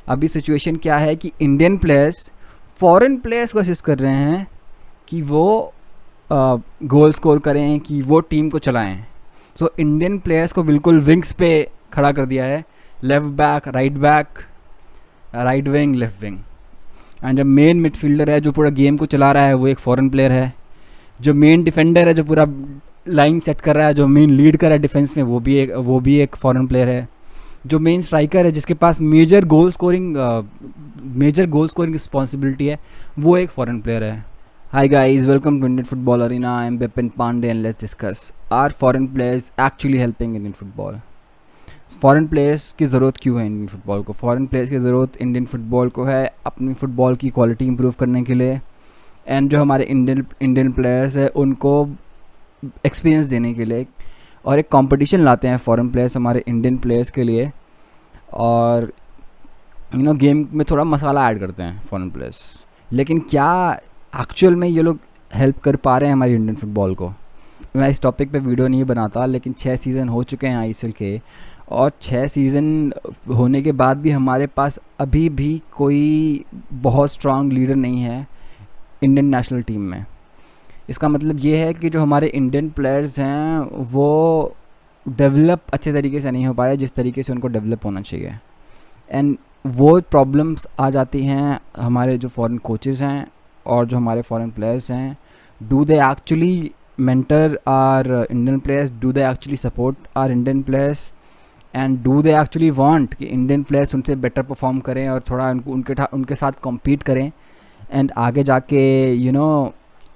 अभी सिचुएशन क्या है कि इंडियन प्लेयर्स फॉरेन प्लेयर्स को असिस्ट कर रहे हैं कि वो गोल स्कोर करें, कि वो टीम को चलाएं। सो इंडियन प्लेयर्स को बिल्कुल विंग्स पे खड़ा कर दिया है, left back, right wing, left wing. And जो मेन मिडफील्डर है जो पूरा गेम को चला रहा है वो एक फॉरेन प्लेयर है। जो मेन डिफेंडर है जो पूरा लाइन सेट कर रहा है, जो मेन लीड कर रहा है डिफेंस में, वो भी एक फॉरेन प्लेयर है। जो मेन स्ट्राइकर है जिसके पास मेजर गोल स्कोरिंग रिस्पॉन्सिबिलिटी है, वो एक फॉरेन प्लेयर है। Hi guys, welcome to Indian Football Arena. I am Bipin Pandey and let's discuss, are foreign players actually helping Indian football? Foreign players की ज़रूरत क्यों है इंडियन फुटबॉल को? Foreign players की ज़रूरत इंडियन फुटबॉल को है अपनी फ़ुटबॉल की क्वालिटी इंप्रूव करने के लिए, एंड जो हमारे इंडियन प्लेयर्स है उनको एक्सपीरियंस देने के लिए, और एक कंपटीशन लाते हैं फॉरेन प्लेयर्स हमारे इंडियन प्लेयर्स के लिए, और गेम में थोड़ा मसाला ऐड करते हैं फॉरेन प्लेयर्स। लेकिन क्या एक्चुअल में ये लोग हेल्प कर पा रहे हैं हमारी इंडियन फुटबॉल को? मैं इस टॉपिक पे वीडियो नहीं बनाता, लेकिन 6 सीज़न हो चुके हैं आईएसएल के, और 6 सीज़न होने के बाद भी हमारे पास अभी भी कोई बहुत स्ट्रॉन्ग लीडर नहीं है इंडियन नेशनल टीम में। इसका मतलब ये है कि जो हमारे इंडियन प्लेयर्स हैं वो डेवलप अच्छे तरीके से नहीं हो पा रहे जिस तरीके से उनको डेवलप होना चाहिए, एंड वो प्रॉब्लम्स आ जाती हैं हमारे जो फॉरेन कोचेस हैं और जो हमारे फॉरेन प्लेयर्स हैं। Do they actually mentor our Indian players? Do they actually support our Indian players? And do they actually want कि इंडियन प्लेयर्स उनसे बेटर परफॉर्म करें और थोड़ा उनके साथ कम्पीट करें, एंड आगे जाके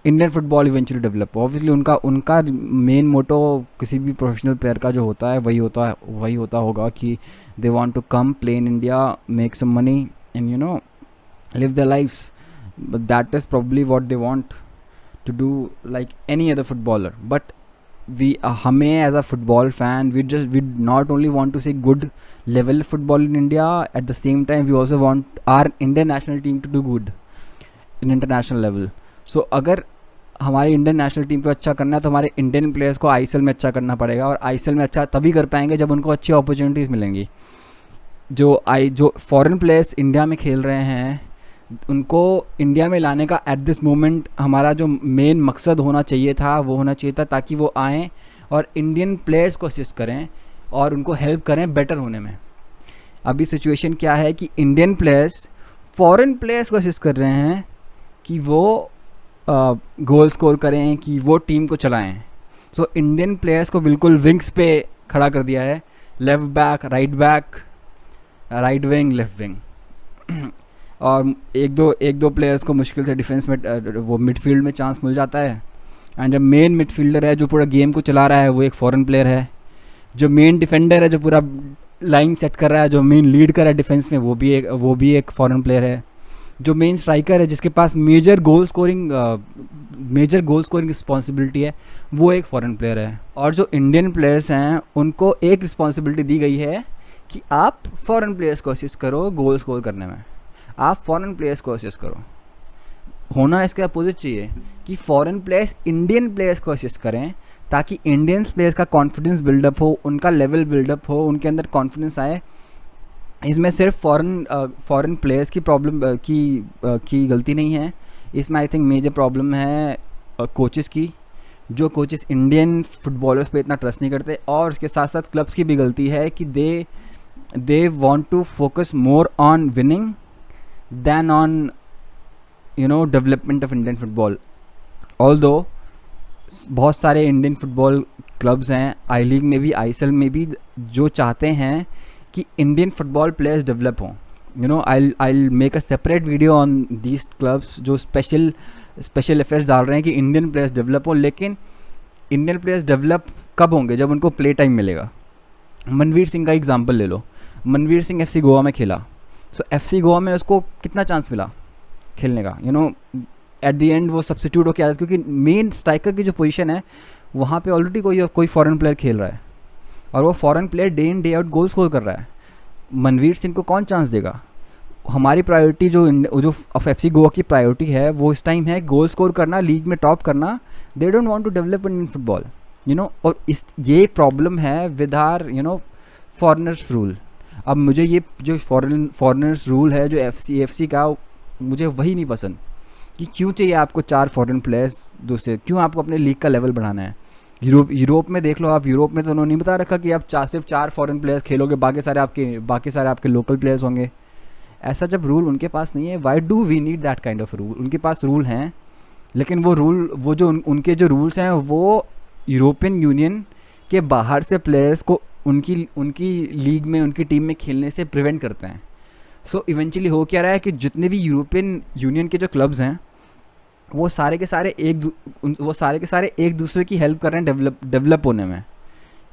इंडियन फुटबॉल इवेंचुअली डेवलप हो? ऑब्वियसली उनका मेन मोटो किसी भी प्रोफेशनल प्लेयर का जो होता है वही होता होगा कि they want to come play in India, make some money and live their lifes. But that is probably what they want to do like any other footballer. But हमें as a football fan, we not only want to see good level football in India, at the same time we also want our Indian national team to do good in international level. So अगर हमारी Indian national team को अच्छा करना है तो हमारे Indian players को ISL में अच्छा करना पड़ेगा, और आईएसएल में अच्छा तभी कर पाएंगे जब उनको अच्छी अपॉर्चुनिटीज़ मिलेंगी। जो फॉरेन प्लेयर्स इंडिया में खेल रहे हैं उनको इंडिया में लाने का एट दिस मोमेंट हमारा जो मेन मकसद होना चाहिए था ताकि वो आएँ और इंडियन प्लेयर्स को असिस्ट करें और उनको हेल्प करें बेटर होने में। अभी सिचुएशन क्या है कि इंडियन प्लेयर्स फॉरेन प्लेयर्स को असिस्ट कर रहे हैं कि वो गोल स्कोर करें, कि वो टीम को चलाएं। सो इंडियन प्लेयर्स को बिल्कुल विंग्स पे खड़ा कर दिया है, left back, right wing, left wing. और एक दो प्लेयर्स को मुश्किल से डिफेंस में वो मिडफील्ड में चांस मिल जाता है। एंड जो मेन मिडफील्डर है जो पूरा गेम को चला रहा है वो एक फॉरेन प्लेयर है। जो मेन डिफेंडर है जो पूरा लाइन सेट कर रहा है, जो मेन लीड कर रहा है डिफेंस में, वो भी एक फॉरेन प्लेयर है। जो मेन स्ट्राइकर है जिसके पास मेजर गोल स्कोरिंग रिस्पॉन्सिबिलिटी है, वो एक फॉरेन प्लेयर है। और जो इंडियन प्लेयर्स हैं उनको एक रिस्पॉन्सिबिलिटी दी गई है कि आप फॉरेन प्लेयर्स को असिस्ट करो गोल स्कोर करने में, आप फॉरेन प्लेयर्स को असिस्ट करो। होना इसके अपोजिट चाहिए कि फॉरेन प्लेयर्स इंडियन प्लेयर्स को असिस्ट करें ताकि इंडियन प्लेयर्स का कॉन्फिडेंस बिल्डअप हो, उनका लेवल बिल्डअप हो, उनके अंदर कॉन्फिडेंस आए। इसमें सिर्फ फॉरेन प्लेयर्स की प्रॉब्लम की गलती नहीं है, इसमें आई थिंक मेजर प्रॉब्लम है कोचेस की। जो कोचेस इंडियन फुटबॉलर्स पे इतना ट्रस्ट नहीं करते, और उसके साथ साथ क्लब्स की भी गलती है कि they want to focus more on winning than on development of Indian football. Although बहुत सारे इंडियन फुटबॉल क्लब्स हैं आई लीग में भी, आईएसएल में भी, जो चाहते हैं कि इंडियन फुटबॉल प्लेयर्स डेवलप हों। I'll make a separate video on these clubs जो स्पेशल एफर्ट्स डाल रहे हैं कि इंडियन प्लेयर्स डेवलप हों। लेकिन इंडियन प्लेयर्स डेवलप कब होंगे? जब उनको प्ले टाइम मिलेगा। मनवीर सिंह का एग्जाम्पल ले लो। मनवीर सिंह FC गोवा में खेला, तो FC गोवा में उसको कितना चांस मिला खेलने का? एट द एंड वो सब्स्टिट्यूट होकर आया, क्योंकि मेन स्ट्राइकर की जो पोजीशन है वहाँ पे ऑलरेडी कोई फॉरेन प्लेयर खेल रहा है, और वो foreign player day in day out goal score कर रहा है। मनवीर सिंह को कौन चांस देगा? हमारी प्रायोरिटी जो FC गोवा की प्रायोरिटी है वो इस टाइम है गोल स्कोर करना, लीग में टॉप करना। They don't want to develop in football. और ये प्रॉब्लम है विद आर फॉरेनर्स रूल। अब मुझे ये जो फॉरेनर्स रूल है जो एफसी का, मुझे वही नहीं पसंद कि क्यों चाहिए आपको 4 फॉरेन प्लेयर्स दूसरे, क्यों आपको अपने लीग का लेवल बढ़ाना है। यूरोप में देख लो आप, यूरोप में तो उन्होंने नहीं बता रखा कि आप सिर्फ 4 फॉरेन प्लेयर्स खेलोगे, बाकी सारे आपके लोकल प्लेयर्स होंगे। ऐसा जब रूल उनके पास नहीं है, why do we need that kind of rule. उनके पास रूल हैं, लेकिन वो जो उनके जो रूल्स हैं वो यूरोपियन यूनियन के बाहर से प्लेयर्स को उनकी लीग में, उनकी टीम में खेलने से प्रिवेंट करते हैं। सो इवेंचुअली हो क्या रहा है कि जितने भी यूरोपियन यूनियन के जो क्लब्स हैं वो सारे के सारे एक दूसरे की हेल्प कर रहे हैं डेवलप होने में,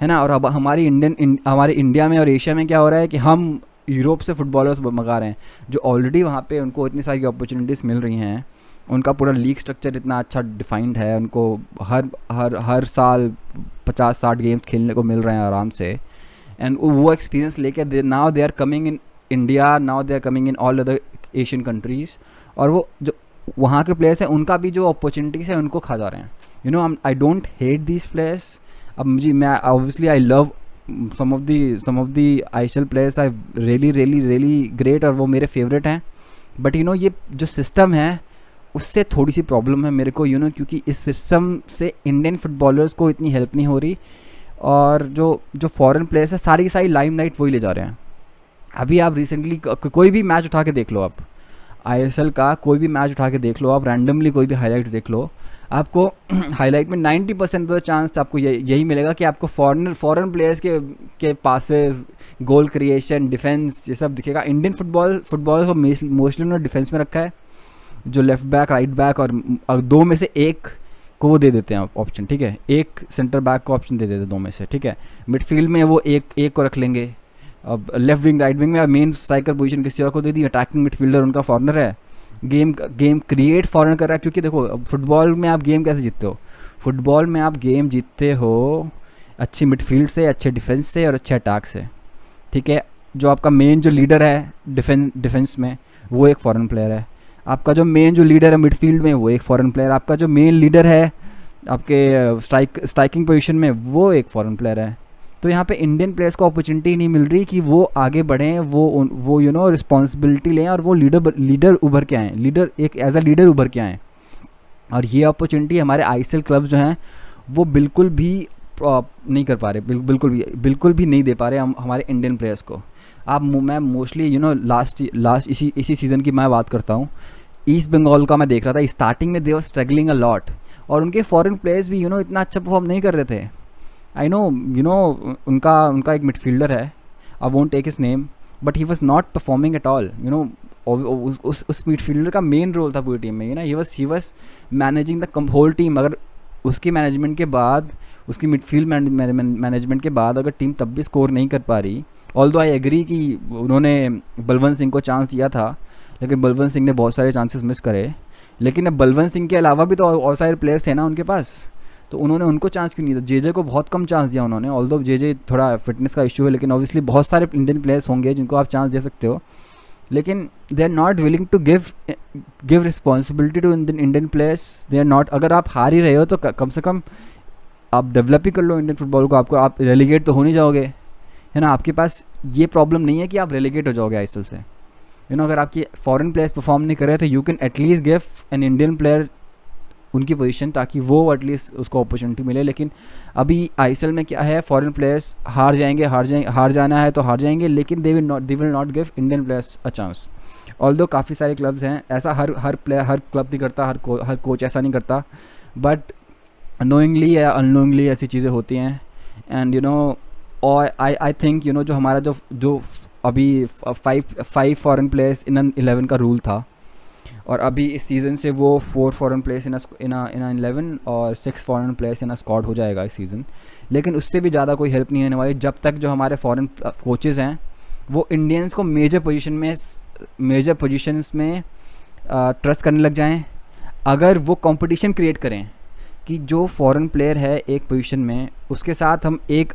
है ना। और अब हमारे इंडिया में और एशिया में क्या हो रहा है कि हम यूरोप से फुटबॉलर्स मंगा रहे हैं जो ऑलरेडी वहाँ पे उनको इतनी सारी अपॉर्चुनिटीज़ मिल रही हैं, उनका पूरा लीग स्ट्रक्चर इतना अच्छा डिफाइंड है, उनको हर साल 50-60 गेम्स खेलने को मिल रहे हैं आराम से। एंड वो एक्सपीरियंस लेके now they are coming in India, now they are coming in all other Asian countries, और वो जो वहाँ के प्लेयर्स हैं उनका भी जो अपॉर्चुनिटीज़ है उनको खा जा रहे हैं। You know, I don't hate these players. अब मैं obviously I love some of the ISL players are really great और वो मेरे फेवरेट हैं, बट यू नो ये जो सिस्टम है उससे थोड़ी सी प्रॉब्लम है मेरे को, यू नो, क्योंकि इस सिस्टम से इंडियन फुटबॉलर्स को इतनी हेल्प नहीं हो रही, और जो फॉरेन प्लेयर्स है सारी की सारी लाइमलाइट वही ले जा रहे हैं। अभी आप रिसेंटली कोई भी मैच उठा के देख लो, आप ISL का कोई भी मैच उठा के देख लो, आप रैंडमली कोई भी हाईलाइट्स देख लो, आपको हाईलाइट में 90% ऑफ द चांस आपको यही मिलेगा कि आपको फॉरेन प्लेयर्स के पासेस, गोल क्रिएशन, डिफेंस, ये सब दिखेगा। इंडियन फुटबॉल को मोस्टली उन्होंने डिफेंस में रखा है, जो लेफ्ट बैक, राइट बैक और 2 में से एक को वो दे देते हैं ऑप्शन, ठीक है, एक सेंटर बैक को ऑप्शन दे देते हैं 2 में से, ठीक है। मिडफील्ड में वो एक को रख लेंगे, अब लेफ्ट विंग, राइट विंग में मेन स्ट्राइकर पोजीशन किसी और को दे दी, अटैकिंग मिडफील्डर उनका फॉरनर है, गेम क्रिएट फॉरन कर रहा है। क्योंकि देखो फुटबॉल में आप गेम कैसे जीतते हो, फुटबॉल में आप गेम जीतते हो अच्छी मिडफील्ड से, अच्छे डिफेंस से और अच्छे अटैक से, ठीक है। जो आपका मेन जो लीडर है डिफेंस में वो एक फॉरेन प्लेयर है, आपका जो मेन जो लीडर है मिडफील्ड में वो एक फॉरेन प्लेयर, आपका जो मेन लीडर है आपके स्ट्राइकिंग पोजीशन में वो एक फॉरेन प्लेयर है। तो यहाँ पे इंडियन प्लेयर्स को अपॉर्चुनिटी नहीं मिल रही कि वो आगे बढ़ें, वो यू नो रिस्पॉन्सिबिलिटी लें और वो लीडर उभर के आएँ, एज अ लीडर उभर के आएँ। और ये अपॉर्चुनिटी हमारे ISL क्लब्स जो हैं वो बिल्कुल भी नहीं कर पा रहे, बिल्कुल भी नहीं दे पा रहे हमारे इंडियन प्लेयर्स को। मैं मोस्टली यू नो लास्ट इसी सीज़न की मैं बात करता हूँ, ईस्ट बंगाल का मैं देख रहा था, स्टार्टिंग में दे वर स्ट्रगलिंग अ लॉट, और उनके फॉरेन प्लेयर्स भी यू नो इतना अच्छा परफॉर्म नहीं कर रहे थे। आई नो, यू नो, उनका एक मिडफील्डर है, I won't take his name, but he was not performing at all, you know. उस मिडफील्डर का मेन रोल था पूरी टीम में, you know, he was managing the whole team. अगर उसकी मैनेजमेंट के बाद, उसकी मिडफील्ड मैनेजमेंट के बाद अगर टीम तब भी स्कोर नहीं कर पा रही, ऑल्दो आई एग्री कि उन्होंने बलवंत सिंह को चांस दिया था, लेकिन बलवंत सिंह ने बहुत सारे चांसेस मिस करे। लेकिन अब बलवंत सिंह के अलावा भी तो और सारे प्लेयर्स थे ना उनके पास, तो उन्होंने उनको चांस क्यों नहीं दिया। जेजे को बहुत कम चांस दिया उन्होंने, ऑल्दो जेजे थोड़ा फिटनेस का इशू है, लेकिन ऑब्वियसली बहुत सारे इंडियन प्लेयर्स होंगे जिनको आप चांस दे सकते हो, लेकिन they are not willing to give responsibility to Indian players. They are not, अगर आप हार ही रहे हो तो कम से कम आप डेवलप ही कर लो इंडियन फुटबॉल को। आप रेलीगेट तो हो नहीं जाओगे, है ना। आपके पास ये प्रॉब्लम नहीं है कि आप रेलीगेट हो जाओगे ISL से, यू नो। अगर आपकी फॉरेन प्लेयर्स परफॉर्म नहीं कर रहे तो you can at least give an Indian player उनकी पोजीशन, ताकि वो एटलीस्ट उसको अपॉर्चुनिटी मिले। लेकिन अभी ISL में क्या है, फॉरेन प्लेयर्स हार जाना है तो हार जाएंगे, लेकिन दे will not give Indian players a chance. Although काफ़ी सारे क्लब्स हैं, ऐसा हर क्लब नहीं करता, हर कोच ऐसा नहीं करता, बट अनोइंगली या अननोइंगली ऐसी चीज़ें होती हैं। एंड यू नो, और आई थिंक यू नो जो हमारा जो अभी 5 फॉरेन प्लेयर्स इन 11 का रूल था, और अभी इस सीज़न से वो 4 फॉरेन प्लेयर्स इन 11 और 6 फॉरेन प्लेयर्स इन स्क्वाड हो जाएगा इस सीज़न। लेकिन उससे भी ज़्यादा कोई हेल्प नहीं होने वाली जब तक जो हमारे फॉरेन कोचेज़ हैं वो इंडियंस को मेजर पोजीशंस में ट्रस्ट करने लग जाएं। अगर वो कंपटीशन क्रिएट करें कि जो फॉरेन प्लेयर है एक पोजीशन में, उसके साथ हम एक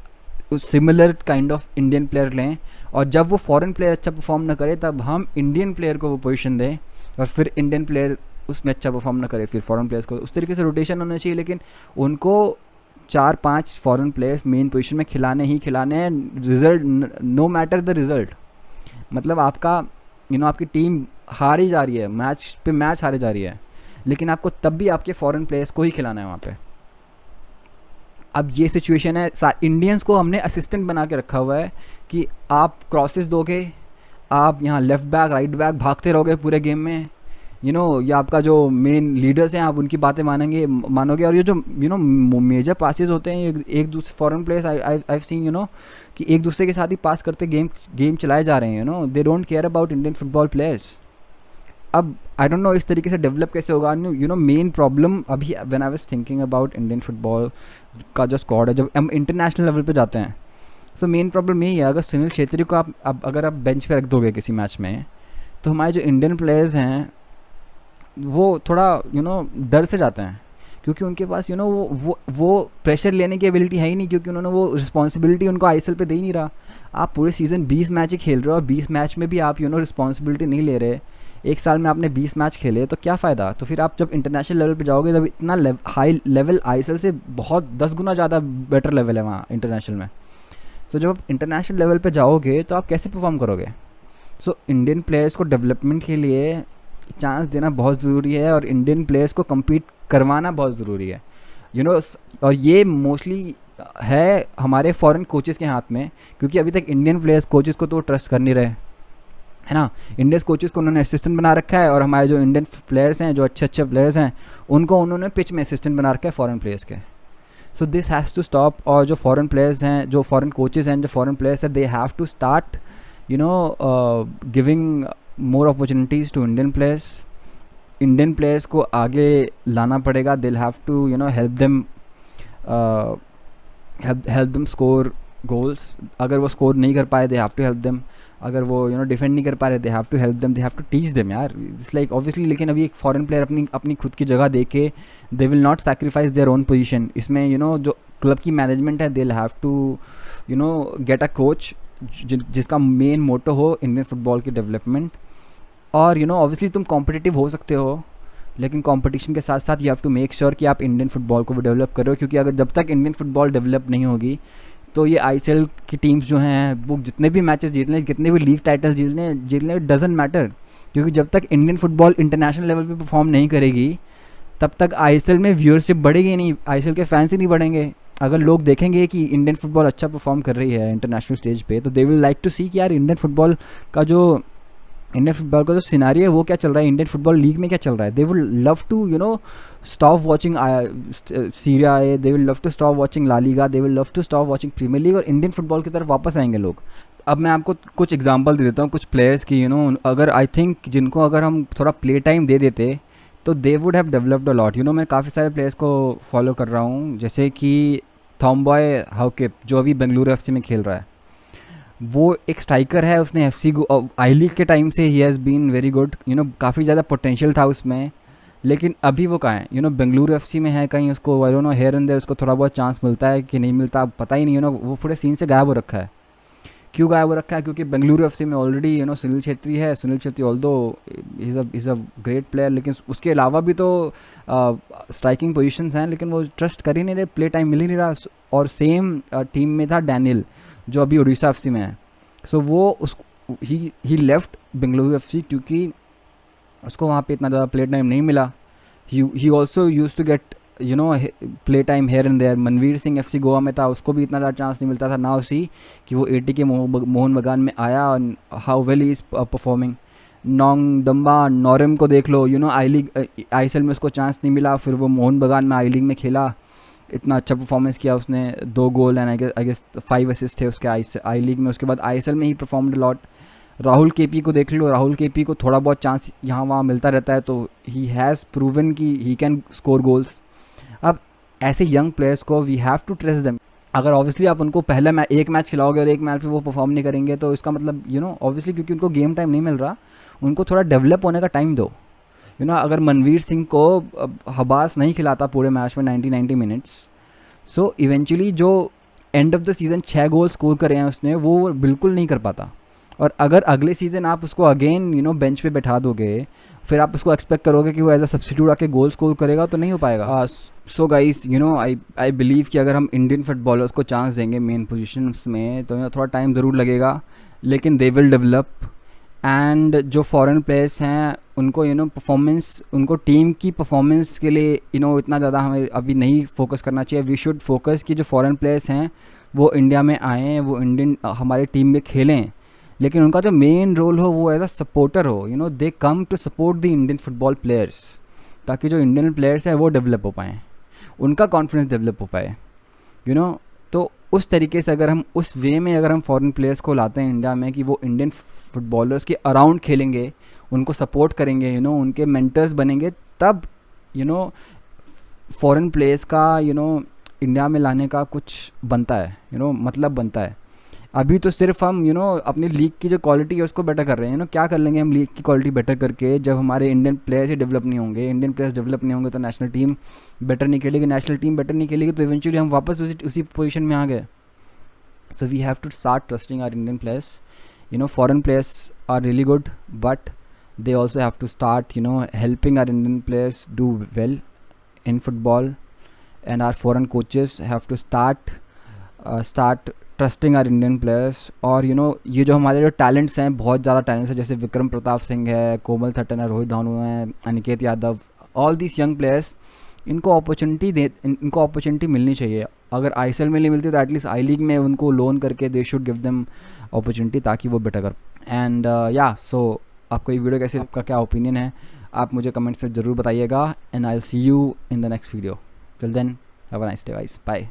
similar kind of Indian player लें, और जब वो फॉरेन प्लेयर अच्छा परफॉर्म ना करे तब हम इंडियन प्लेयर को वो पोजीशन दें, और फिर इंडियन प्लेयर उसमें अच्छा परफॉर्म ना करे फिर फॉरेन प्लेयर्स को। उस तरीके से रोटेशन होना चाहिए, लेकिन उनको 4-5 फॉरेन प्लेयर्स मेन पोजीशन में खिलाने हैं, result no matter the result, मतलब आपका आपकी टीम हार ही जा रही है, मैच पे मैच हारे जा रही है, लेकिन आपको तब भी आपके फॉरेन प्लेयर्स को ही खिलाना है वहाँ पे। अब ये सिचुएशन है, इंडियंस को हमने असिस्टेंट बना के रखा हुआ है कि आप क्रॉसेस दोगे, आप यहाँ लेफ़्ट बैक राइट बैक भागते रहोगे पूरे गेम में, ये आपका जो मेन लीडर्स हैं आप उनकी बातें मानोगे, और ये जो मेजर पासेस होते हैं एक दूसरे फॉरेन प्लेयर्स आई सीन कि एक दूसरे के साथ ही पास करते गेम चलाए जा रहे हैं, they don't care about Indian football players. अब आई डोंट नो इस तरीके से डेवलप कैसे होगा। मेन प्रॉब्लम अभी when I was thinking about Indian football का जो स्क्वाड है, जब हम इंटरनेशनल लेवल पे जाते हैं, सो मेन प्रॉब्लम यही है, अगर सुनील छेत्री को आप अगर आप बेंच पे रख दोगे किसी मैच में, तो हमारे जो इंडियन प्लेयर्स हैं वो थोड़ा डर से जाते हैं, क्योंकि उनके पास वो प्रेशर लेने की एबिलिटी है ही नहीं, क्योंकि उन्होंने वो रिस्पॉन्सिबिलिटी उनको आईएसएल पे दे ही नहीं रहा। आप पूरे सीज़न 20 मैच ही खेल रहे हो और 20 मैच में भी आप रिस्पॉन्सिबिलिटी नहीं ले रहे। एक साल में आपने 20 मैच खेले तो क्या फ़ायदा। तो फिर आप जब इंटरनेशनल लेवल पे जाओगे, जब इतना हाई लेवल आईएसएल से बहुत 10 गुना ज़्यादा बेटर लेवल है वहाँ इंटरनेशनल में, सो जब आप इंटरनेशनल लेवल पे जाओगे तो आप कैसे परफॉर्म करोगे। सो इंडियन प्लेयर्स को डेवलपमेंट के लिए चांस देना बहुत ज़रूरी है, और इंडियन प्लेयर्स को compete करवाना बहुत ज़रूरी है, और ये मोस्टली है हमारे फॉरेन कोचेस के हाथ में, क्योंकि अभी तक इंडियन प्लेयर्स कोचेस को तो ट्रस्ट कर नहीं रहे, है ना। इंडियन कोचेस को उन्होंने असिस्टेंट बना रखा है, और हमारे जो इंडियन प्लेयर्स हैं, जो अच्छे प्लेयर्स हैं, उनको उन्होंने पिच में असिस्टेंट बना रखा है फॉरेन प्लेयर्स के। So this has to stop, और जो फॉरेन प्लेयर्स हैं, जो फॉरेन कोचेस हैं, जो फॉरेन प्लेयर्स हैं, they have to start giving more opportunities to Indian players. Indian players को आगे लाना पड़ेगा, they have to help them score goals. अगर वो स्कोर नहीं कर पाए, they have to help them. अगर वो डिफेंड नहीं कर पा रहे, they have to help them, they have to teach them यार, इट्स लाइक ऑब्वियसली। लेकिन अभी एक फॉरेन प्लेयर अपनी खुद की जगह दे के, they will not sacrifice their own position. इसमें जो क्लब की मैनेजमेंट है, they will have to get a coach जिसका मेन मोटो हो इंडियन फुटबॉल की डेवलपमेंट। और ऑब्वियसली तुम कॉम्पिटिटिव हो सकते हो, लेकिन कंपटीशन के साथ साथ you have to make sure कि आप इंडियन फुटबॉल को भी डेवलप कर रहे हो, क्योंकि अगर जब तक इंडियन फुटबॉल डेवलप नहीं होगी, तो ये आईएसएल की टीम्स जो हैं वो जितने भी मैचेस जीत लें, कितने भी लीग टाइटल जीत लें, डजंट मैटर, क्योंकि जब तक इंडियन फुटबॉल इंटरनेशनल लेवल पे परफॉर्म नहीं करेगी, तब तक आईएसएल में व्यूअरशिप बढ़ेगी नहीं, आईएसएल के फैंस ही नहीं बढ़ेंगे। अगर लोग देखेंगे कि इंडियन फुटबॉल अच्छा परफॉर्म कर रही है इंटरनेशनल स्टेज पे, तो दे विल लाइक टू सी कि यार इंडियन फुटबॉल का जो सिनारियो है वो क्या चल रहा है, इंडियन फुटबॉल लीग में क्या चल रहा है। They will love to stop watching Serie A, they will love to stop watching La Liga, they will love to stop watching Premier League, और इंडियन फुटबॉल की तरफ वापस आएंगे लोग। अब मैं आपको कुछ एग्जांपल दे देता हूँ कुछ प्लेयर्स की, अगर आई थिंक जिनको अगर हम थोड़ा प्ले टाइम दे देते तो they would have developed a lot. मैं काफ़ी सारे प्लेयर्स को फॉलो कर रहा हूँ, जैसे कि थॉम्बॉय हाउकिप जो अभी बेंगलुरु एफसी में खेल रहा है। वो एक स्ट्राइकर है, उसने एफसी आई लीग के टाइम से ही हैज़ बीन वेरी गुड, काफ़ी ज़्यादा पोटेंशियल था उसमें, लेकिन अभी वो कहाँ है, बेंगलुरु एफसी में है कहीं, उसको I don't know here and there उसको थोड़ा बहुत चांस मिलता है कि नहीं मिलता पता ही नहीं, वो पूरे सीन से गायब हो रखा है। क्यों गायब हो रखा है? क्योंकि बेंगलुरु एफसी में ऑलरेडी सुनील छेत्री है। Sunil Chhetri although is a great player, लेकिन उसके अलावा भी तो स्ट्राइकिंग पोजीशंस हैं, लेकिन वो ट्रस्ट कर ही नहीं रहे, प्ले टाइम मिल ही नहीं रहा। और सेम टीम में था डैनियल जो अभी उड़ीसा एफसी में है। सो वो ही लेफ्ट बेंगलुरु एफसी क्योंकि उसको वहाँ पे इतना ज़्यादा प्ले टाइम नहीं मिला। He also use to get play time here and there. Manvir Singh FC Goa में था, उसको भी इतना ज़्यादा चांस नहीं मिलता था ना उसी कि वो 80 के मोहन बगान में आया, और how well he is performing. Nongdamba Naorem को देख लो, आई लीग आईएसएल में उसको चांस नहीं मिला, फिर वो मोहन बगान में आई लीग में खेला, इतना अच्छा परफॉर्मेंस किया उसने, 2 goal and I guess 5 assist थे उसके आई लीग में। उसके बाद आईएसएल में he performed lot. Rahul KP को देख लो, राहुल केपी को थोड़ा बहुत चांस यहाँ वहाँ मिलता रहता है, तो ही हैज़ प्रूवन कि ही कैन स्कोर गोल्स। अब ऐसे यंग प्लेयर्स को we have to trust them. अगर ऑब्वियसली आप उनको पहले एक मैच खिलाओगे और एक मैच में वो परफॉर्म नहीं करेंगे, तो इसका मतलब ऑब्वियसली क्योंकि उनको गेम टाइम नहीं मिल रहा, उनको थोड़ा डेवलप होने का टाइम दो। अगर मनवीर सिंह को हबास नहीं खिलाता पूरे मैच में 90 मिनट्स, सो इवेंचुअली जो end of the season 6 goal score करे हैं उसने, वो बिल्कुल नहीं कर पाता। और अगर अगले सीज़न आप उसको अगेन बेंच पे बैठा दोगे, फिर आप उसको एक्सपेक्ट करोगे कि वो एज अ सब्स्टिट्यूट आके गोल स्कोर करेगा, तो नहीं हो पाएगा। सो गाइस आई बिलीव कि अगर हम इंडियन फुटबॉलर्स को चांस देंगे मेन पोजीशंस में, तो थोड़ा टाइम ज़रूर लगेगा, लेकिन दे विल डेवलप। एंड जो फॉरेन प्लेयर्स हैं उनको परफॉर्मेंस, उनको टीम की परफॉर्मेंस के लिए इतना ज़्यादा हमें अभी नहीं फोकस करना चाहिए. वी शुड फोकस कि जो फॉरेन प्लेयर्स हैं वो इंडिया में आएँ, वो इंडियन हमारे टीम में खेलें, लेकिन उनका जो मेन रोल हो वो एज अ सपोर्टर हो. They come to support the Indian football players, ताकि जो इंडियन प्लेयर्स हैं वो डेवलप हो पाएँ, उनका कॉन्फिडेंस डेवलप हो पाए. तो उस तरीके से अगर हम उस वे में अगर हम फॉरेन प्लेयर्स को लाते हैं इंडिया में कि वो इंडियन फुटबॉलर्स के अराउंड खेलेंगे, उनको सपोर्ट करेंगे, उनके मेंटर्स बनेंगे, तब फॉरेन प्लेयर्स का इंडिया में लाने का कुछ बनता है, मतलब बनता है. अभी तो सिर्फ हम अपनी लीग की जो क्वालिटी है उसको बेटर कर रहे हैं. क्या कर लेंगे हम लीग की क्वालिटी बेटर करके, जब हमारे इंडियन प्लेयर्स ही डेवलप नहीं होंगे. इंडियन प्लेयर्स डेवलप नहीं होंगे तो नेशनल टीम बेटर नहीं खेलेगी. नेशनल टीम बेटर नहीं खेलेगी तो इवेंचुअली हम वापस उसी पोजीशन में आ गए. So we have to start trusting our Indian players. Foreign players are really good, but they also have to start helping our Indian players do well in football, and our foreign coaches have to start trusting our Indian players. और ये जो हमारे जो talents हैं, बहुत ज़्यादा talents हैं, जैसे विक्रम प्रताप सिंह है, कोमल थटन है, रोहित धानु है, Aniket Yadav, all this young players, इनको अपॉर्चुनिटी मिलनी चाहिए. अगर ISL में नहीं मिलती तो एटलीस्ट आई लीग में उनको लोन करके they should give them opportunity, ताकि वो बेटर कर. एंड सो आपको ये वीडियो कैसे, आपका क्या ओपिनियन है, आप मुझे कमेंट्स में ज़रूर बताइएगा. And I will see you in the next video. Till then have a nice day guys. Bye.